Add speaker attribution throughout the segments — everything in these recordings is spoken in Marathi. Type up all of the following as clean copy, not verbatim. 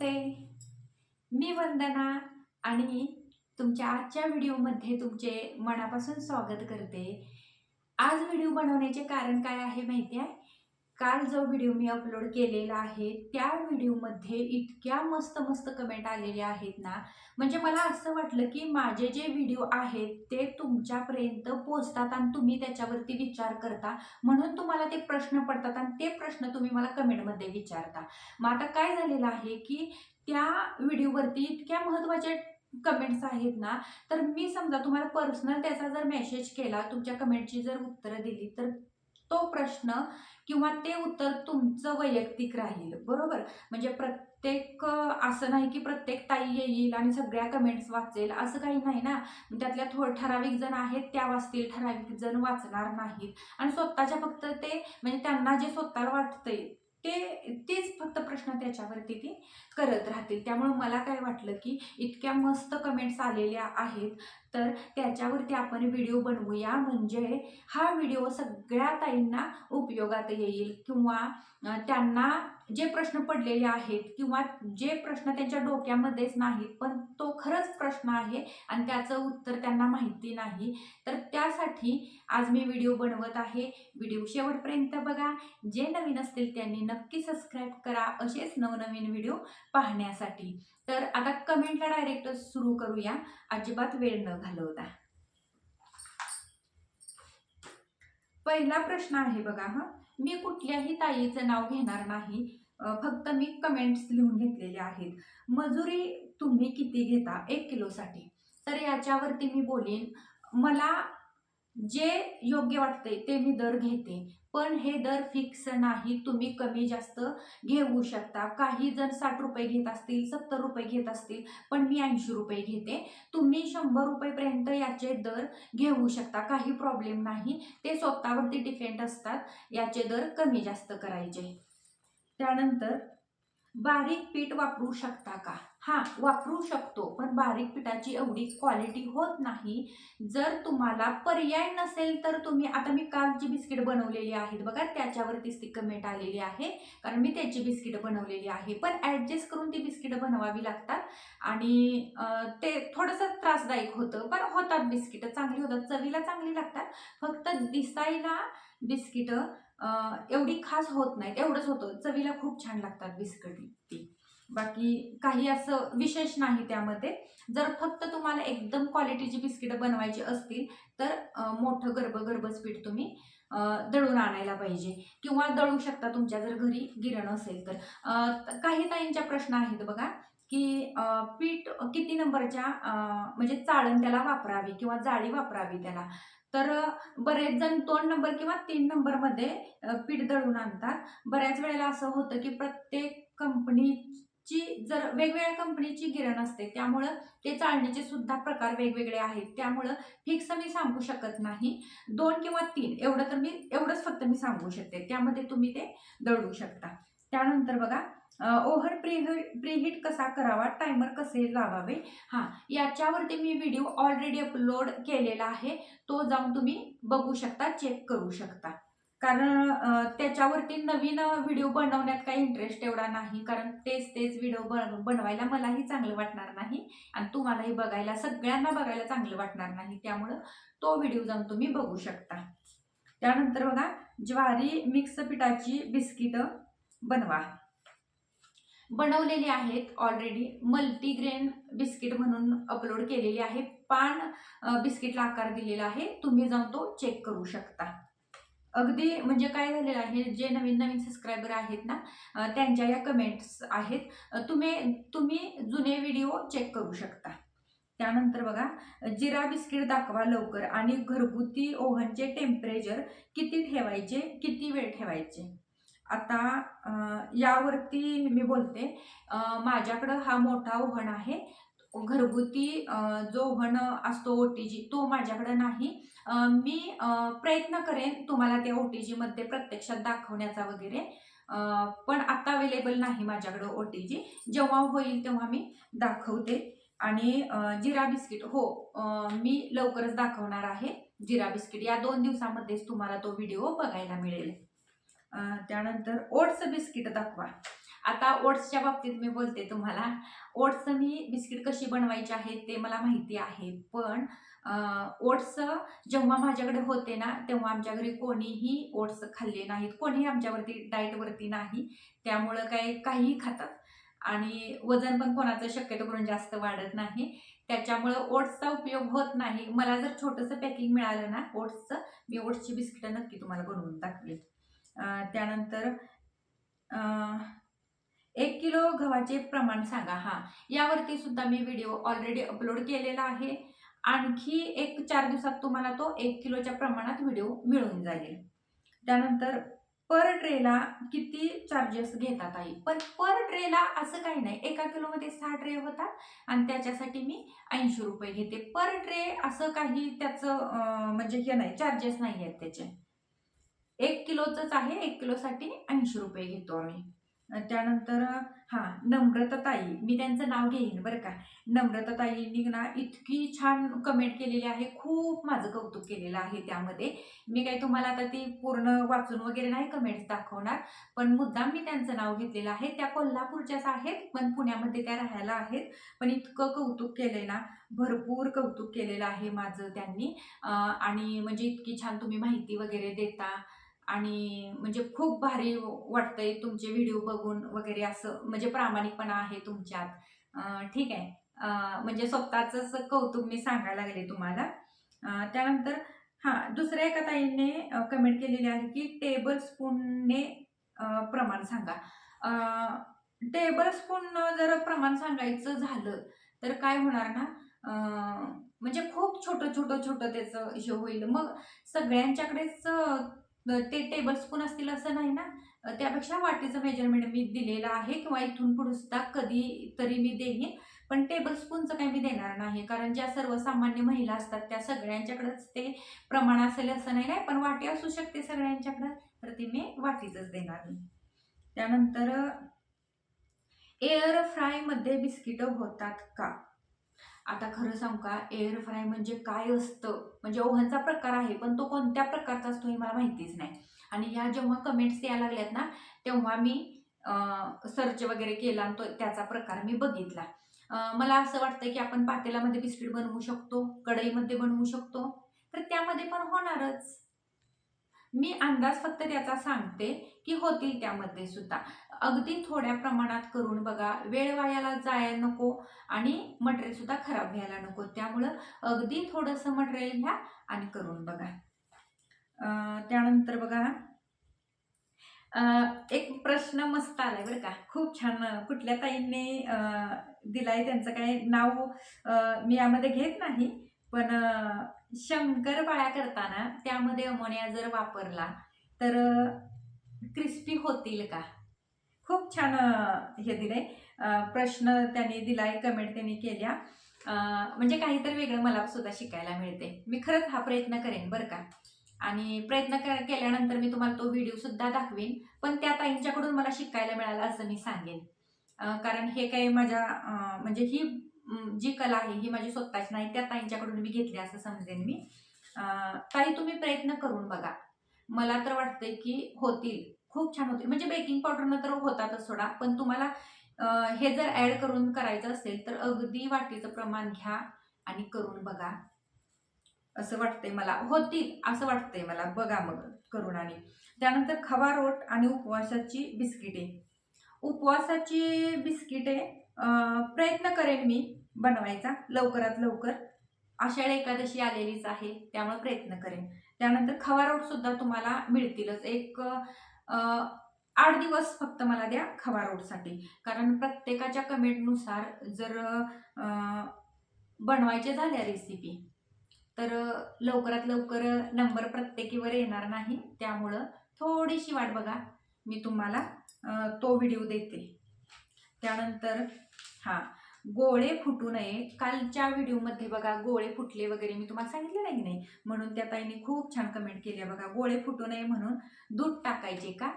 Speaker 1: नमस्ते. मी वंदना आणि तुमच्या आजच्या व्हिडिओमध्ये तुमचे मनापासून स्वागत करते. आज व्हिडिओ बनवण्याचे कारण काय आहे माहिती आहे? काल जो व्हिडिओ मी अपलोड केलेला आहे, त्या व्हिडिओमध्ये इतक्या मस्त कमेंट आलेल्या आहेत ना, म्हणजे मला असं वाटलं की माझे जे व्हिडिओ आहेत ते तुमच्यापर्यंत पोहोचतात आणि तुम्ही त्याच्यावरती विचार करता, म्हणून तुम्हाला ते प्रश्न पडतात आणि ते प्रश्न तुम्ही मला कमेंटमध्ये विचारता. मग आता काय झालेलं आहे की त्या व्हिडिओवरती इतक्या महत्त्वाच्या कमेंट्स आहेत ना, तर मी समजा तुम्हाला पर्सनल त्याचा जर मेसेज केला, तुमच्या कमेंटची जर उत्तरं दिली, तर तो प्रश्न किंवा ते उत्तर तुमचं वैयक्तिक राहील, बरोबर? म्हणजे प्रत्येक असं नाही की प्रत्येक ताई येईल आणि सगळ्या कमेंट्स वाचेल, असं काही नाही ना. त्यातल्या ठराविक जण आहेत त्या वाचतील, ठराविक जण वाचणार नाहीत आणि स्वतःच्या फक्त ते म्हणजे त्यांना जे स्वतःला वाटतंय तेच फक्त प्रश्न त्याच्यावरती ते करत राहतील. त्यामुळे मला काय वाटलं की इतक्या मस्त कमेंट्स आलेल्या आहेत, तर त्याच्यावरती आपण व्हिडिओ बनवूया, म्हणजे हा व्हिडिओ सगळ्या ताईंना उपयोगात येईल किंवा त्यांना जे प्रश्न पडलेले आहेत किंवा जे प्रश्न त्यांच्या डोक्यामध्येच नाहीत, पण तो खरंच प्रश्न आहे आणि त्याचं उत्तर त्यांना माहिती नाही, तर त्यासाठी आज मी व्हिडिओ बनवत आहे. व्हिडिओ शेवटपर्यंत बघा. जे नवीन असतील त्यांनी नक्की सबस्क्राईब करा असेच नवनवीन व्हिडिओ पाहण्यासाठी. तर आता कमेंटला डायरेक्ट सुरू करूया, अजिबात वेळ न घालवता. पहिला प्रश्न आहे बघा. मी कुठल्याही ताईचं नाव घेणार नाही, फक्त मी कमेंट्स लिहून घेतलेले आहेत. मजुरी तुम्ही किती घेता 1 किलोसाठी? तर याच्यावरती मी बोलेन, मला जे योग्य वाटते ते मी दर घेते, पण हे दर फिक्स नाही. तुम्ही कमी जास्त घेऊ शकता. काही जण 60 रुपये घेत असतील, 70 रुपये घेत असतील, पण मी 80 रुपये घेते. तुम्ही 100 रुपयेपर्यंत याचे दर घेऊ शकता, काही प्रॉब्लेम नाही. ते स्वतःवरती डिपेंड असतात याचे दर कमी जास्त करायचे. त्यानंतर बारीक पीठ वापरू शकता का? हां, वापरू शकतो, पण बारीक पिठाची एवढी क्वालिटी होत नाही. जर तुम्हाला पर्याय नसेल तर तुम्ही, आता मी काल बिस्किट बनवलेली आहेत बघा, त्याच्यावरतीच ती कमेंट आलेली आहे, कारण मी त्याची बिस्किट बनवलेली आहे, पण ॲडजस्ट करून ती बिस्किट बनवावी लागतात आणि ते थोडंसं त्रासदायक होतं, पण होतात बिस्किट चांगली होतात, चवीला चांगली लागतात. फक्त दिसायला बिस्किट एवढी खास होत नाहीत, एवढंच होतं. चवीला खूप छान लागतात बिस्किट ती. बाकी काही असं विशेष नाही त्यामध्ये. जर फक्त तुम्हाला एकदम क्वालिटीची बिस्किटं बनवायची असतील, तर मोठं गर्भच पीठ तुम्ही दळून आणायला पाहिजे किंवा दळू शकता तुमच्या जर घरी गिरण असेल तर. काही ताईंच्या प्रश्न आहेत बघा, की पीठ किती नंबरच्या म्हणजे चाळण त्याला वापरावी किंवा जाळी वापरावी त्याला. तर बरेच जण 2 नंबर किंवा 3 नंबरमध्ये पीठ दळून आणतात. बऱ्याच वेळेला असं होतं की प्रत्येक कंपनीची जर वेगवेगळ्या कंपनीची गिरण असते, त्यामुळं ते चाळणीचे सुद्धा प्रकार वेगवेगळे आहेत. त्यामुळं फिक्स मी सांगू शकत नाही. 2 किंवा 3 एवढं तर मी एवढंच फक्त मी सांगू शकते. त्यामध्ये तुम्ही ते दळू शकता. त्यानंतर बघा, ओव्हन प्रीहीट कसा करावा, टायमर कसे लावावे? हां, याच्यावरती मी व्हिडिओ ऑलरेडी अपलोड केलेला आहे. तो जाऊन तुम्ही बघू शकता, चेक करू शकता. कारण त्याच्यावरती नवीन व्हिडिओ बनवण्यात काही इंटरेस्ट एवढा नाही, कारण तेच व्हिडिओ बनवायला मलाही चांगलं वाटणार नाही आणि तुम्हालाही बघायला, सगळ्यांना बघायला चांगलं वाटणार नाही. त्यामुळं तो व्हिडिओ जाऊन तुम्ही बघू शकता. त्यानंतर बघा, ज्वारी मिक्स पिठाची बिस्किटं बनवा. बनवलेली आहेत ऑलरेडी. मल्टीग्रेन बिस्किट म्हणून अपलोड केलेली आहे. पान बिस्किटला आकार दिलेला आहे. तुम्ही जाऊन तो चेक करू शकता. अगदी म्हणजे काय झालेलं आहे, जे नवीन सबस्क्रायबर आहेत ना, त्यांच्या या कमेंट्स आहेत. तुम्ही जुने व्हिडिओ चेक करू शकता. त्यानंतर बघा, जिरा बिस्किट दाखवा लवकर आणि घरगुती ओव्हनचे टेम्परेचर किती ठेवायचे, किती वेळ ठेवायचे? आता यावरती मी बोलते. माझ्याकडं हा मोठा ओव्हन आहे. घरगुती जो ओव्हन असतो OTG, तो माझ्याकडे नाही. मी प्रयत्न करेन तुम्हाला त्या OTGमध्ये प्रत्यक्षात दाखवण्याचा वगैरे, पण आता अवेलेबल नाही माझ्याकडं OTG. जेव्हा होईल तेव्हा मी दाखवते. आणि जिरा बिस्किट, हो, मी लवकरच दाखवणार आहे जिरा बिस्किट. या 2 दिवसामध्येच तुम्हाला तो व्हिडिओ बघायला मिळेल. त्यानंतर ओट्स बिस्किट दाखवा. आता ओट्सच्या बाबतीत मी बोलते तुम्हाला. ओट्सचं मी बिस्किट कशी बनवायची आहेत ते मला माहिती आहे. पण ओट्स जेव्हा माझ्याकडे होते ना, तेव्हा आमच्या घरी कोणीही ओट्स खाल्ले नाहीत. कोणीही आमच्यावरती डाएटवरती नाही. त्यामुळं काहीही खातात आणि वजन पण कोणाचं शक्यतो करून जास्त वाढत नाही. त्याच्यामुळं ओट्सचा उपयोग होत नाही. मला जर छोटंसं पॅकिंग मिळालं ना ओट्सचं, मी ओट्सची बिस्किटं नक्की तुम्हाला बनवून दाखवेल. त्यानंतर अ, 1 किलो गव्हाचे प्रमाण सांगा. हां, यावरती सुद्धा मी व्हिडिओ ऑलरेडी अपलोड केलेला आहे. आणखी एक 4 दिवसात तुम्हाला तो 1 किलोच्या प्रमाणात व्हिडिओ मिळून जाईल. त्यानंतर पर ट्रेला किती चार्जेस घेता ताई? पण पर ट्रेला असं काही नाही. 1 किलोमध्ये 6 ट्रे होतात आणि त्याच्यासाठी मी ₹80 घेते. पर ट्रे असं काही त्याचं म्हणजे हे नाही, चार्जेस नाही आहेत त्याचे. 1 किलोचंच आहे. 1 किलोसाठी ₹80 घेतो आम्ही. त्यानंतर हां, नम्रता ताई, मी त्यांचं नाव घेईन बरं का. नम्रता ताईंनी ना इतकी छान कमेंट केलेली आहे. खूप माझं कौतुक केलेलं आहे त्यामध्ये. मी काही तुम्हाला आता ती पूर्ण वाचून वगैरे नाही कमेंट्स दाखवणार. पण मुद्दाम मी त्यांचं नाव घेतलेलं आहे. त्या कोल्हापूरच्याच आहेत, पण पुण्यामध्ये त्या राहायला आहेत. पण इतकं कौतुक केलंय ना, भरपूर कौतुक केलेलं आहे माझं त्यांनी. आणि म्हणजे इतकी छान तुम्ही माहिती वगैरे देता आणि म्हणजे खूप भारी वाटतंय तुमचे व्हिडिओ बघून वगैरे असं म्हणजे प्रामाणिकपणा आहे तुमच्यात. ठीक आहे. म्हणजे स्वतःचंच कौतुक मी सांगायला लागले तुम्हाला. त्यानंतर हां, दुसऱ्या एका ताईने कमेंट केलेली आहे, की टेबल स्पूनने प्रमाण सांगा. टेबल स्पूननं जर प्रमाण सांगायचं झालं, तर काय होणार ना, म्हणजे खूप छोटं त्याचं हे होईल. मग सगळ्यांच्याकडेच ते टेबल स्पून असतील असं नाही ना. त्यापेक्षा वाटीचं मेजरमेंट मी दिलेलं आहे किंवा इथून पुढे सुद्धा कधीतरी मी देईन. पण टेबल स्पूनचं काही मी देणार नाही. कारण ज्या सर्वसामान्य महिला असतात त्या सगळ्यांच्याकडेच ते प्रमाण असेल असं नाही. पण वाटी असू शकते सगळ्यांच्याकडं, तर ती मी वाटीचंच देणार मी. त्यानंतर एअर फ्रायमध्ये बिस्किटं होतात का? आता खरं सांगू का, एअर फ्राय म्हणजे काय असतं? म्हणजे ओव्हनचा प्रकार आहे, पण तो कोणत्या प्रकारचा असतो हे मला माहितीच नाही. आणि ह्या जेव्हा कमेंट्स यायला लागल्यात ना, तेव्हा मी सर्च वगैरे केला आणि त्याचा प्रकार मी बघितला. मला असं वाटतं, की आपण पातेल्यामध्ये बिस्किट बनवू शकतो, कढईमध्ये बनवू शकतो, तर त्यामध्ये पण होणारच. मी अंदाज फक्त त्याचा सांगते, की होतील त्यामध्ये सुद्धा. अगदी थोड्या प्रमाणात करून बघा. वेळ वायाला जायला नको आणि मटेरियल सुद्धा खराब व्हायला नको. त्यामुळं अगदी थोडंसं मटेरियल घ्या आणि करून बघा. त्यानंतर बघा एक प्रश्न मस्त आलाय बरं का. खूप छान कुठल्या ताईंनी दिलाय त्यांचं काही नाव मी यामध्ये घेत नाही. पण शंकरपाळ्या करताना त्यामध्ये अमोनिया जर वापरला तर क्रिस्पी होतील का? खूप छान हे दिलंय. प्रश्न त्यांनी दिलाय, कमेंट त्यांनी केल्या. म्हणजे काहीतरी वेगळं मला सुद्धा शिकायला मिळते. मी खरंच हा प्रयत्न करेन बरं का. आणि प्रयत्न केल्यानंतर मी तुम्हाला तो व्हिडिओ सुद्धा दाखवीन. पण त्या ताईंच्याकडून मला शिकायला मिळालं असं मी सांगेन. कारण हे काही माझ्या म्हणजे ही जी कला आहे ही माझी स्वतःची नाही, त्या ताईंच्याकडून मी घेतली असं समजेन मी. ताई तुम्ही प्रयत्न करून बघा. मला तर वाटतंय की होतील. खूप छान होतील. म्हणजे बेकिंग पावडरनं तर होतातच सोडा. पण तुम्हाला हे जर ॲड करून करायचं असेल तर अगदी वाटीचं प्रमाण घ्या आणि करून बघा. असं वाटतंय मला. होतील असं वाटतंय मला. बघा मग करून आणि. त्यानंतर खवारोट आणि उपवासाची बिस्किटे. उपवासाची बिस्किटे प्रयत्न करेन मी बनवायचा लवकरात लवकर. आषाढ एकादशी आलेलीच आहे, त्यामुळे प्रयत्न करेन. त्यानंतर खवारोटसुद्धा तुम्हाला मिळतीलच. एक 8 दिवस फक्त मला द्या खवारोटसाठी. कारण प्रत्येकाच्या कमेंटनुसार जर बनवायच्या झाल्या रेसिपी, तर लवकरात लवकर नंबर प्रत्येकीवर येणार नाही. त्यामुळं थोडीशी वाट बघा. मी तुम्हाला तो व्हिडिओ देते. त्यानंतर हां, गोळे फुटू नये. कालच्या व्हिडिओमध्ये बघा गोळे फुटले वगैरे मी तुम्हाला सांगितलं नाही की नाही? म्हणून त्या ताईंनी खूप छान कमेंट केली आहे बघा. गोळे फुटू नये म्हणून दूध टाकायचे का?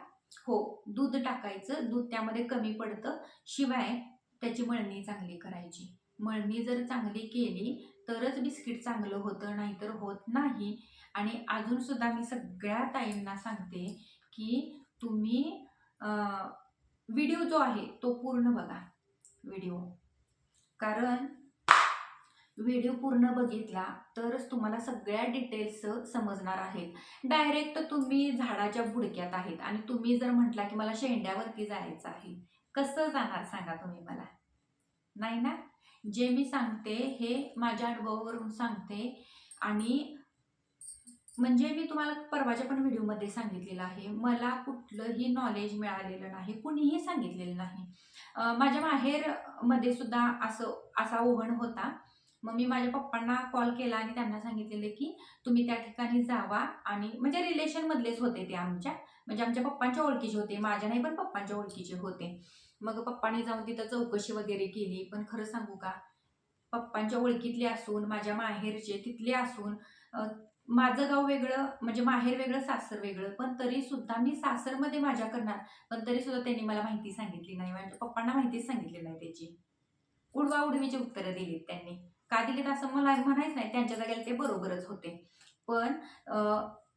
Speaker 1: हो, दूध टाकायचं. दूध त्यामध्ये कमी पडतं. शिवाय त्याची मळणी चांगली करायची. मळणी जर चांगली केली तरच बिस्किट चांगलं होतं, नाहीतर होत नाही. आणि अजून सुद्धा मी सगळ्या ताईंना सांगते, की तुम्ही व्हिडिओ जो आहे तो पूर्ण बघा व्हिडिओ, कारण व्हिडिओ पूर्ण बघितला तरच तुम्हाला सगळ्या डिटेल्स समजणार आहेत. डायरेक्ट तुम्ही झाडाच्या बुडक्यात आहेत आणि तुम्ही जर म्हटला की मला शेंड्यावरती जायचं आहे, कसं जाणार सांगा तुम्ही मला? नाही ना. जे मी सांगते हे माझ्या अनुभवावरून सांगते आणि म्हणजे मी तुम्हाला परवाच्या पण व्हिडिओमध्ये सांगितलेलं आहे, मला कुठलंही नॉलेज मिळालेलं नाही, कुणीही सांगितलेलं नाही. माझ्या माहेरमध्ये सुद्धा असा ओव्हन होता. मग मी माझ्या पप्पांना कॉल केला आणि त्यांना सांगितलेलं की तुम्ही त्या ठिकाणी जावा, आणि म्हणजे रिलेशनमधलेच होते ते आमच्या, म्हणजे आमच्या पप्पांच्या ओळखीचे होते, माझ्या नाही पण पप्पांच्या ओळखीचे होते. मग पप्पांनी जाऊन तिथं चौकशी वगैरे केली. पण खरं सांगू का, पप्पांच्या ओळखीतले असून, माझ्या माहेरचे तिथले असून, माझं गाव वेगळं, म्हणजे माहेर वेगळं, सासर वेगळं, पण तरी सुद्धा मी सासरमध्ये माझ्या करणार, पण तरी सुद्धा त्यांनी मला माहिती सांगितली नाही. माझ्या पप्पांना माहितीच सांगितली नाही त्याची. उडवाउडवीची उत्तरं दिलीत त्यांनी. का दिलीत असं मला म्हणायचं नाही, त्यांच्या जागेला ते बरोबरच होते. पण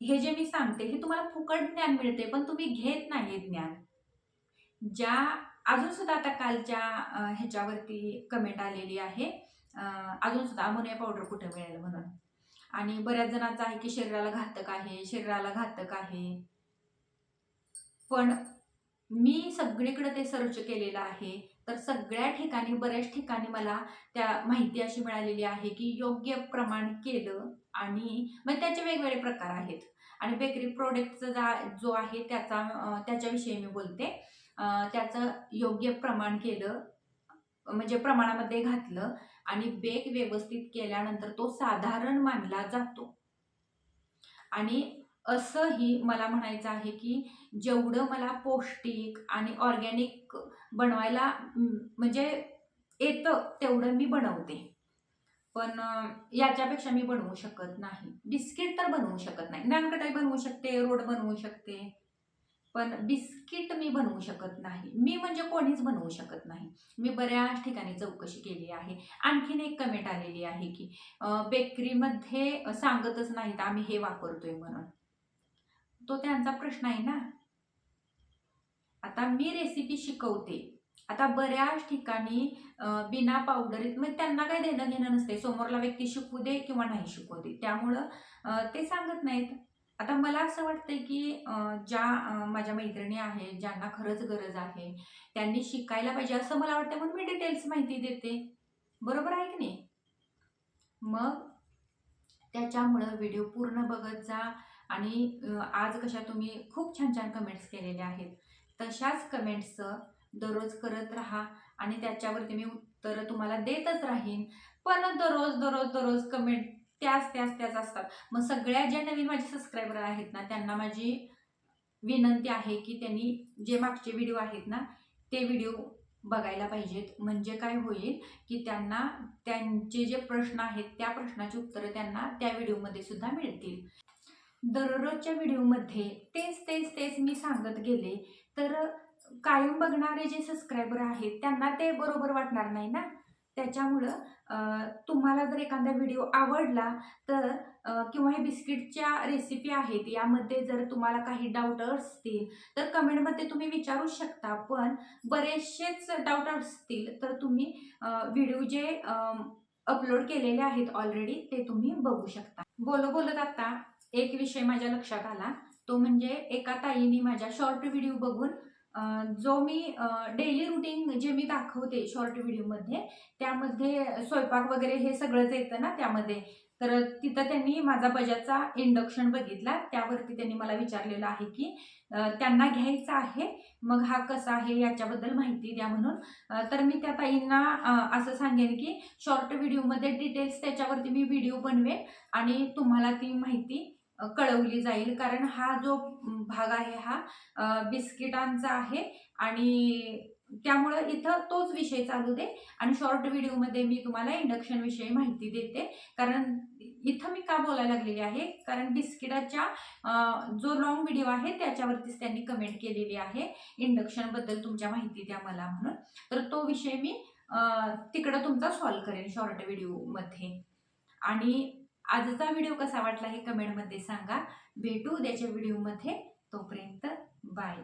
Speaker 1: हे जे मी सांगते हे तुम्हाला फुकट ज्ञान मिळते, पण तुम्ही घेत नाही ज्ञान. ज्या अजून सुद्धा आता कालच्या ह्याच्यावरती कमेंट आलेली आहे, अजून सुद्धा अमोनिया पावडर कुठे मिळेल म्हणून. आणि बऱ्याच जणांचं आहे की शरीराला घातक आहे, शरीराला घातक आहे. पण मी सगळीकडे ते सर्च केलेलं आहे, तर सगळ्या ठिकाणी, बऱ्याच ठिकाणी मला त्या माहिती अशी मिळालेली आहे की योग्य प्रमाण केलं, आणि मग त्याचे वेगवेगळे प्रकार आहेत. आणि बेकरी प्रोडक्टचा जो आहे त्याच्याविषयी मी बोलते. त्याचं योग्य प्रमाण केलं, म्हणजे प्रमाणामध्ये घातलं आणि बेक व्यवस्थित केल्यानंतर तो साधारण मानला जातो. आणि असंही मला म्हणायचं आहे की जेवढं मला पौष्टिक आणि ऑर्गॅनिक बनवायला म्हणजे येतं तेवढं मी बनवते. पण याच्यापेक्षा मी बनवू शकत नाही. बिस्किट तर बनवू शकत नाही. नानकटाई बनवू शकते, रोड बनवू शकते. पण बिस्किट मी बनवू शकत नाही. मी म्हणजे कोणीच बनवू शकत नाही. मी बऱ्याच ठिकाणी चौकशी केली आहे. आणखीन एक कमेंट आलेली आहे की बेकरीमध्ये सांगतच नाहीत आम्ही हे वापरतोय म्हणून. तो त्यांचा प्रश्न आहे ना. आता मी रेसिपी शिकवते. आता बऱ्याच ठिकाणी बिना पावडरीत, मग त्यांना काही देणं घेणं नसते. समोरला व्यक्ती शिकू दे किंवा नाही शिकू दे. त्यामुळं ते सांगत नाहीत. आता मला असं वाटतंय की ज्या माझ्या मैत्रिणी आहेत, ज्यांना खरंच गरज आहे, त्यांनी शिकायला पाहिजे असं मला वाटतं, म्हणून मी डिटेल्स माहिती देते. बरोबर आहे की नाही? मग त्याच्यामुळं व्हिडिओ पूर्ण बघत जा. आणि आज कशा तुम्ही खूप छान छान कमेंट्स केलेल्या आहेत, तशाच कमेंट्स दररोज करत राहा आणि त्याच्यावरती मी उत्तरं तुम्हाला देतच राहीन. पण दररोज दररोज दररोज कमेंट त्याच त्याच त्याच असतात. मग सगळ्या ज्या नवीन माझे सबस्क्रायबर आहेत ना, त्यांना माझी विनंती आहे की त्यांनी जे मागचे व्हिडिओ आहेत ना, ते व्हिडिओ बघायला पाहिजेत. म्हणजे काय होईल की त्यांना त्यांचे जे प्रश्न आहेत त्या प्रश्नाची उत्तरं त्यांना त्या व्हिडिओमध्ये सुद्धा मिळतील. दररोजच्या व्हिडिओमध्ये तेच तेच तेच मी सांगत गेले तर कायम बघणारे जे सबस्क्रायबर आहेत त्यांना ते बरोबर वाटणार नाही ना. त्याच्यामुळं तुम्हाला जर एखादा व्हिडिओ आवडला तर किंवा हे बिस्किटच्या रेसिपी आहेत यामध्ये जर तुम्हाला काही डाऊट असतील तर कमेंटमध्ये तुम्ही विचारू शकता. पण बरेचसेच डाऊट असतील तर तुम्ही व्हिडिओ जे अपलोड केलेले आहेत ऑलरेडी ते तुम्ही बघू शकता. बोलत आता एक विषय माझ्या लक्षात आला, तो म्हणजे एका ताईने माझ्या शॉर्ट व्हिडिओ बघून जो मी डेली रुटीन जे मी दाखवते शॉर्ट व्हिडिओमध्ये, त्यामध्ये स्वयंपाक वगैरे हे सगळंच येतं ना त्यामध्ये. तर तिथं त्यांनी माझा बजाजचा इंडक्शन बघितला. त्यावरती त्यांनी मला विचारलेलं आहे की त्यांना घ्यायचा आहे, मग हा कसा आहे याच्याबद्दल माहिती द्या म्हणून. तर मी त्या ताईंना असं सांगेन की शॉर्ट व्हिडिओमध्ये डिटेल्स त्याच्यावरती मी व्हिडिओ बनवेन आणि तुम्हाला ती माहिती कळवली जाईल. कारण हा जो भाग आहे हा बिस्किटांचा आहे आणि त्यामुळं इथं तोच विषय चालू दे आणि शॉर्ट व्हिडिओमध्ये मी तुम्हाला इंडक्शन विषयी माहिती देते. कारण इथं मी का बोलायला लागलेली आहे, कारण बिस्किटाच्या जो लॉंग व्हिडिओ आहे त्याच्यावरतीच त्यांनी कमेंट केलेली आहे इंडक्शनबद्दल तुमच्या माहिती द्या मला म्हणून. तर तो विषय मी तिकडं तुमचा सॉल्व्ह करेन शॉर्ट व्हिडिओमध्ये. आणि आजचा व्हिडिओ कसा वाटला हे कमेंटमध्ये सांगा. भेटू उद्याच्या व्हिडिओमध्ये. तोपर्यंत बाय.